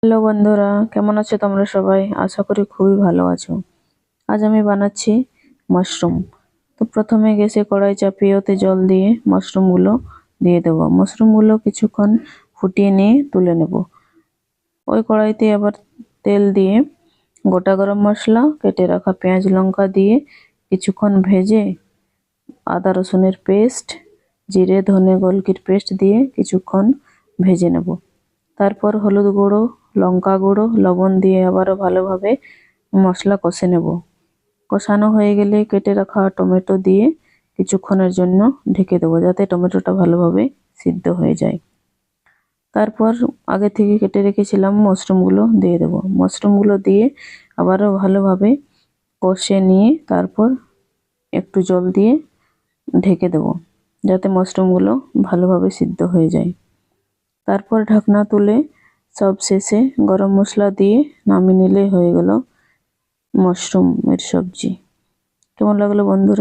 Hello বন্ধুরা, কেমন আছো তোমরা সবাই? আশা করি খুবই ভালো আছো। আজ আমি বানাচ্ছি মাশরুম। তো প্রথমে গ্যাসে কড়াই চাপিয়ে ওতে জল দিয়ে মাশরুমগুলো দিয়ে দেবো। মাশরুমগুলো কিছুক্ষণ ফুটিয়ে নিয়ে তুলে নেব। ওই কড়াইতে আবার তেল দিয়ে গোটা গরম মশলা, কেটে রাখা পেঁয়াজ লঙ্কা দিয়ে কিছুক্ষণ ভেজে আদা রসুনের পেস্ট, জিরে ধনে গোলকির পেস্ট দিয়ে কিছুক্ষণ ভেজে নেব। তারপর হলুদ গুঁড়ো, লঙ্কা গুঁড়ো, লবণ দিয়ে আবারও ভালোভাবে মশলা কষে নেব। কষানো হয়ে গেলে কেটে রাখা টমেটো দিয়ে কিছুক্ষণের জন্য ঢেকে দেবো, যাতে টমেটোটা ভালোভাবে সিদ্ধ হয়ে যায়। তারপর আগে থেকে কেটে রেখেছিলাম মাশরুমগুলো দিয়ে দেবো। মাশরুমগুলো দিয়ে আবারও ভালোভাবে কষে নিয়ে তারপর একটু জল দিয়ে ঢেকে দেবো, যাতে মাশরুমগুলো ভালোভাবে সিদ্ধ হয়ে যায়। তারপর ঢাকনা তুলে সব শেষে গরম মশলা দিয়ে নামিয়ে নিলে হয়ে গেল মাশরুমের সবজি। কেমন লাগলো বন্ধুরা?